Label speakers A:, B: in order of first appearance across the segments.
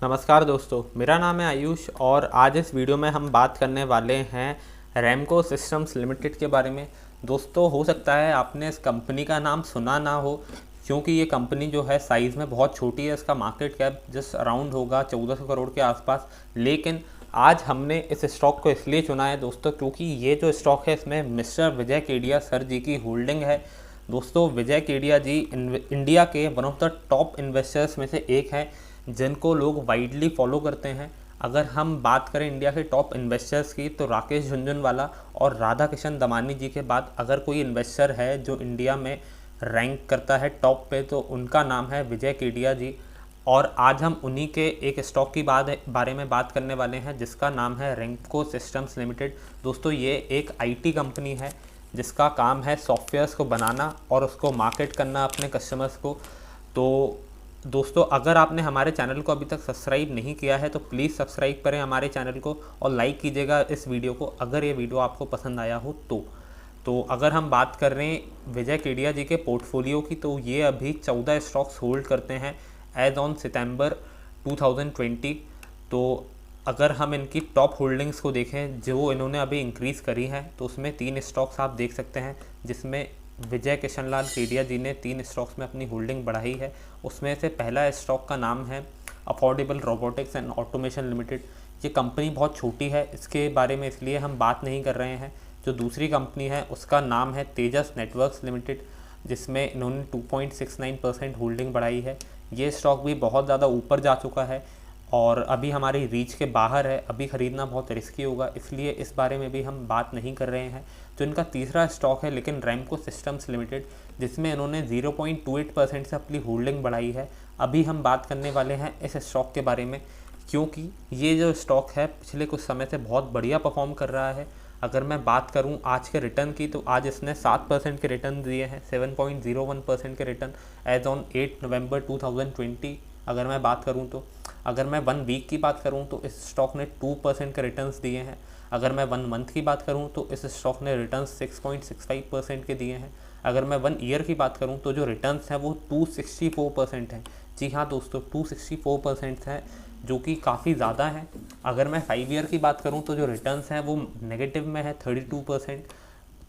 A: नमस्कार दोस्तों, मेरा नाम है आयुष और आज इस वीडियो में हम बात करने वाले हैं रैमको सिस्टम्स लिमिटेड के बारे में। दोस्तों, हो सकता है आपने इस कंपनी का नाम सुना ना हो, क्योंकि ये कंपनी जो है साइज़ में बहुत छोटी है। इसका मार्केट कैप जस्ट अराउंड होगा 1400 करोड़ के आसपास। लेकिन आज हमने इस स्टॉक को इसलिए चुना है दोस्तों, क्योंकि ये जो स्टॉक है इसमें मिस्टर विजय केडिया सर जी की होल्डिंग है। दोस्तों, विजय केडिया जी इंडिया के one of the top investors में से एक हैं, जिनको लोग वाइडली फॉलो करते हैं। अगर हम बात करें इंडिया के टॉप इन्वेस्टर्स की, तो राकेश झुनझुनवाला और राधा किशन दमानी जी के बाद अगर कोई इन्वेस्टर है जो इंडिया में रैंक करता है टॉप पे, तो उनका नाम है विजय केडिया जी। और आज हम उन्हीं के एक स्टॉक की बारे में बात करने वाले हैं, जिसका नाम है रैमको सिस्टम्स लिमिटेड। दोस्तों, ये एक आईटी कंपनी है जिसका काम है सॉफ्टवेयर्स को बनाना और उसको मार्केट करना अपने कस्टमर्स को। तो दोस्तों, अगर आपने हमारे चैनल को अभी तक सब्सक्राइब नहीं किया है तो प्लीज़ सब्सक्राइब करें हमारे चैनल को और लाइक कीजिएगा इस वीडियो को, अगर ये वीडियो आपको पसंद आया हो तो अगर हम बात कर रहे हैं विजय केडिया जी के पोर्टफोलियो की, तो ये अभी 14 स्टॉक्स होल्ड करते हैं एज ऑन सितंबर 2020। तो अगर हम इनकी टॉप होल्डिंग्स को देखें जो इन्होंने अभी इंक्रीज़ करी हैं, तो उसमें 3 स्टॉक्स आप देख सकते हैं, जिसमें विजय किशन लाल केडिया जी ने 3 स्टॉक्स में अपनी होल्डिंग बढ़ाई है। उसमें से पहला स्टॉक का नाम है affordable robotics and automation limited. ये कंपनी बहुत छोटी है, इसके बारे में इसलिए हम बात नहीं कर रहे हैं। जो दूसरी कंपनी है उसका नाम है तेजस नेटवर्क्स लिमिटेड, जिसमें इन्होंने 2.69% होल्डिंग बढ़ाई है। ये स्टॉक भी बहुत ज़्यादा ऊपर जा चुका है और अभी हमारी रीच के बाहर है, अभी ख़रीदना बहुत रिस्की होगा, इसलिए इस बारे में भी हम बात नहीं कर रहे हैं। जो इनका तीसरा स्टॉक है लेकिन रैमको सिस्टम्स लिमिटेड, जिसमें इन्होंने 0.28% से अपनी होल्डिंग बढ़ाई है। अभी हम बात करने वाले हैं इस स्टॉक के बारे में, क्योंकि ये जो स्टॉक है पिछले कुछ समय से बहुत बढ़िया परफॉर्म कर रहा है। अगर मैं बात करूं आज के रिटर्न की, तो आज इसने 7% के रिटर्न दिए हैं, 7.01% के रिटर्न एज ऑन 8 नवंबर 2020। अगर मैं बात करूं तो अगर मैं 1 वीक की बात करूं तो इस स्टॉक ने 2% के रिटर्न्स दिए हैं। अगर मैं 1 मंथ की बात करूं तो इस स्टॉक ने रिटर्न्स 6.65% के दिए हैं। अगर मैं 1 ईयर की बात करूं तो जो रिटर्न्स हैं वो 264% हैं। जी हाँ दोस्तों, 264% हैं, जो कि काफ़ी ज़्यादा है। अगर मैं 5 ईयर की बात करूं तो जो रिटर्न्स हैं वो नेगेटिव में है 32%।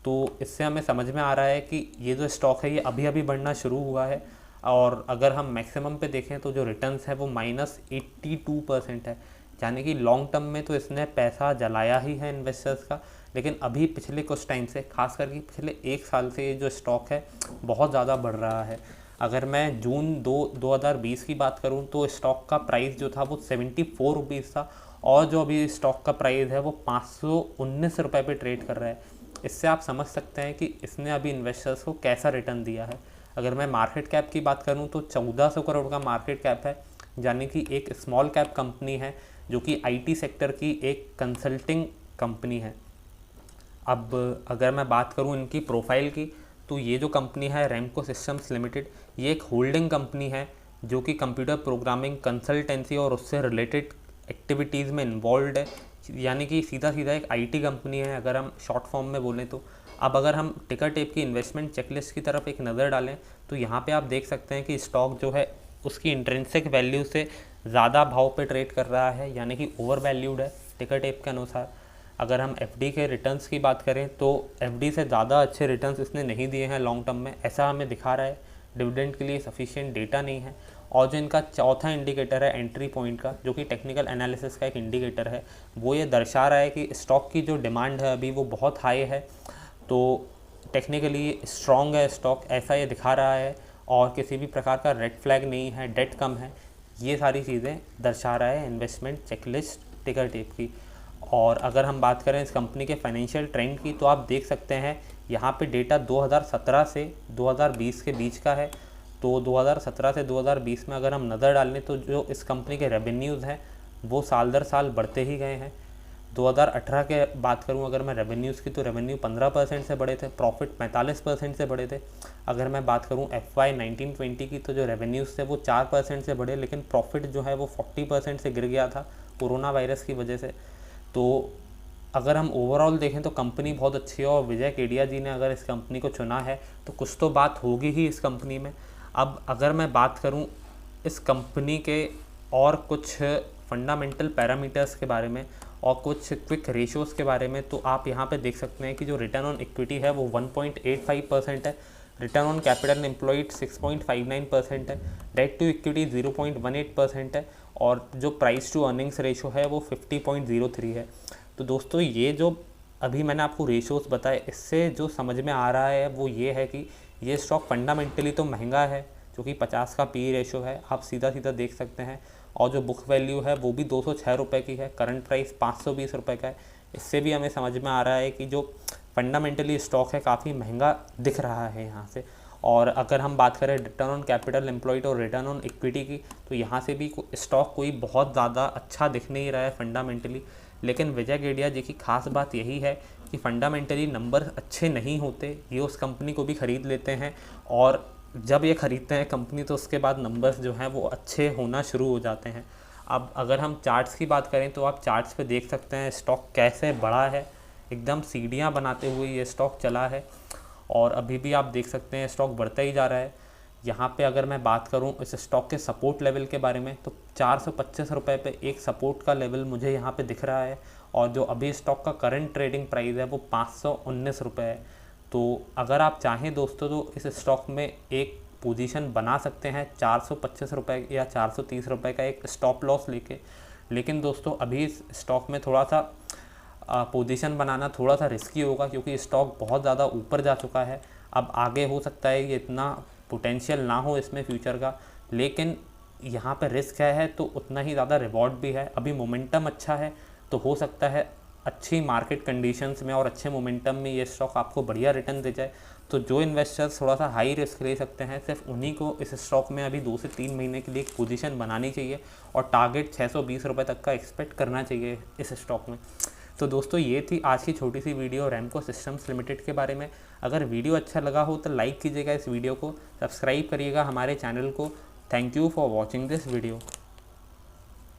A: तो इससे हमें समझ में आ रहा है कि ये जो स्टॉक है ये अभी अभी बढ़ना शुरू हुआ है। और अगर हम मैक्सिमम पे देखें तो जो रिटर्न्स है वो -82% है, यानी कि लॉन्ग टर्म में तो इसने पैसा जलाया ही है इन्वेस्टर्स का। लेकिन अभी पिछले कुछ टाइम से, खास करके पिछले 1 साल से, ये जो स्टॉक है बहुत ज़्यादा बढ़ रहा है। अगर मैं जून 2020 की बात करूं तो स्टॉक का प्राइस जो था वो 74 रुपीज़ था, और जो अभी स्टॉक का प्राइस है वो 519 रुपये पे ट्रेड कर रहा है। इससे आप समझ सकते हैं कि इसने अभी इन्वेस्टर्स को कैसा रिटर्न दिया है। अगर मैं मार्केट कैप की बात करूं तो 1400 करोड़ का मार्केट कैप है, यानी कि एक स्मॉल कैप कंपनी है जो कि आईटी सेक्टर की एक कंसल्टिंग कंपनी है। अब अगर मैं बात करूं इनकी प्रोफाइल की, तो ये जो कंपनी है रैमको सिस्टम्स लिमिटेड, ये एक होल्डिंग कंपनी है जो कि कंप्यूटर प्रोग्रामिंग, कंसल्टेंसी और उससे रिलेटेड एक्टिविटीज़ में इन्वॉल्व है, यानी कि सीधा सीधा एक आईटी कंपनी है अगर हम शॉर्ट फॉर्म में बोलें तो। अब अगर हम टिकर टेप की इन्वेस्टमेंट चेकलिस्ट की तरफ एक नज़र डालें तो यहाँ पे आप देख सकते हैं कि स्टॉक जो है उसकी इंट्रिंसिक वैल्यू से ज़्यादा भाव पे ट्रेड कर रहा है, यानी कि ओवर वैल्यूड है टिकर टेप के अनुसार। अगर हम एफडी के रिटर्न्स की बात करें तो एफडी से ज़्यादा अच्छे रिटर्न्स इसने नहीं दिए हैं लॉन्ग टर्म में, ऐसा हमें दिखा रहा है। डिविडेंड के लिए सफिशिएंट डेटा नहीं है। और जो इनका चौथा इंडिकेटर है एंट्री पॉइंट का, जो कि टेक्निकल एनालिसिस का एक इंडिकेटर है, वो ये दर्शा रहा है कि स्टॉक की जो डिमांड है अभी वो बहुत हाई है, तो टेक्निकली स्ट्रॉन्ग है स्टॉक, ऐसा ये दिखा रहा है। और किसी भी प्रकार का रेड फ्लैग नहीं है, डेट कम है, ये सारी चीज़ें दर्शा रहा है इन्वेस्टमेंट चेकलिस्ट टिकर टेप की। और अगर हम बात करें इस कंपनी के फाइनेंशियल ट्रेंड की, तो आप देख सकते हैं यहाँ पे डेटा 2017 से 2020 के बीच का है। तो 2017 से 2020 में अगर हम नज़र डालें तो जो इस कंपनी के रेवेन्यूज़ हैं वो साल दर साल बढ़ते ही गए हैं। 2018 के बात करूं अगर मैं रेवेन्यूज़ की, तो रेवेन्यू 15% से बढ़े थे, प्रॉफिट 45% से बढ़े थे। अगर मैं बात करूं FY 19-20 की, तो जो रेवेन्यूज़ थे वो 4% से बढ़े, लेकिन प्रॉफिट जो है वो 40% से गिर गया था कोरोना वायरस की वजह से। तो अगर हम ओवरऑल देखें तो कंपनी बहुत अच्छी है, और विजय केडिया जी ने अगर इस कंपनी को चुना है तो कुछ तो बात होगी ही इस कंपनी में। अब अगर मैं बात करूं इस कंपनी के और कुछ फंडामेंटल पैरामीटर्स के बारे में और कुछ क्विक रेशियोज़ के बारे में, तो आप यहाँ पे देख सकते हैं कि जो रिटर्न ऑन इक्विटी है वो 1.85% है, रिटर्न ऑन कैपिटल एम्प्लॉयड 6.59% है, डेट टू इक्विटी 0.18% है और जो प्राइस टू अर्निंग्स रेशो है वो 50.03 है। तो दोस्तों ये जो अभी मैंने आपको रेशियोज़ बताए, इससे जो समझ में आ रहा है वो ये है कि ये स्टॉक फंडामेंटली तो महंगा है, जो कि 50 का पी रेशो है, आप सीधा सीधा देख सकते हैं, और जो बुक वैल्यू है वो भी 206 रुपये की है, करंट प्राइस 520 रुपये का है। इससे भी हमें समझ में आ रहा है कि जो फंडामेंटली स्टॉक है काफ़ी महंगा दिख रहा है यहाँ से। और अगर हम बात करें रिटर्न ऑन कैपिटल एम्प्लॉयड और रिटर्न ऑन इक्विटी की, तो यहाँ से भी स्टॉक कोई बहुत ज़्यादा अच्छा दिख नहीं रहा है फंडामेंटली। लेकिन विजय केडिया जी की खास बात यही है कि फंडामेंटली नंबर अच्छे नहीं होते, ये उस कंपनी को भी ख़रीद लेते हैं, और जब ये ख़रीदते हैं कंपनी तो उसके बाद नंबर्स जो हैं वो अच्छे होना शुरू हो जाते हैं। अब अगर हम चार्ट्स की बात करें तो आप चार्ट्स पे देख सकते हैं स्टॉक कैसे बढ़ा है, एकदम सीढ़ियाँ बनाते हुए ये स्टॉक चला है, और अभी भी आप देख सकते हैं स्टॉक बढ़ता ही जा रहा है। यहाँ पे अगर मैं बात करूँ इस स्टॉक के सपोर्ट लेवल के बारे में, तो 425 रुपये पे एक सपोर्ट का लेवल मुझे यहाँ पे दिख रहा है, और जो अभी स्टॉक का करंट ट्रेडिंग प्राइस है वो 519 रुपये है। तो अगर आप चाहें दोस्तों तो इस स्टॉक में एक पोजीशन बना सकते हैं 425 रुपये या 430 रुपये का एक स्टॉप लॉस लेके। लेकिन दोस्तों अभी इस स्टॉक में थोड़ा सा पोजीशन बनाना थोड़ा सा रिस्की होगा, क्योंकि स्टॉक बहुत ज़्यादा ऊपर जा चुका है। अब आगे हो सकता है ये इतना पोटेंशियल ना हो इसमें फ्यूचर का, लेकिन यहाँ पे रिस्क है तो उतना ही ज़्यादा रिवॉर्ड भी है। अभी मोमेंटम अच्छा है, तो हो सकता है अच्छी मार्केट कंडीशंस में और अच्छे मोमेंटम में ये स्टॉक आपको बढ़िया रिटर्न दे जाए। तो जो इन्वेस्टर्स थोड़ा सा हाई रिस्क ले सकते हैं, सिर्फ उन्हीं को इस स्टॉक में अभी 2 से 3 महीने के लिए एक पोजीशन बनानी चाहिए, और टारगेट 620 रुपये तक का एक्सपेक्ट करना चाहिए इस स्टॉक में। तो दोस्तों ये थी आज की छोटी सी वीडियो रैमको सिस्टम्स लिमिटेड के बारे में। अगर वीडियो अच्छा लगा हो तो लाइक कीजिएगा इस वीडियो को, सब्सक्राइब करिएगा हमारे चैनल को। Thank you for watching this video.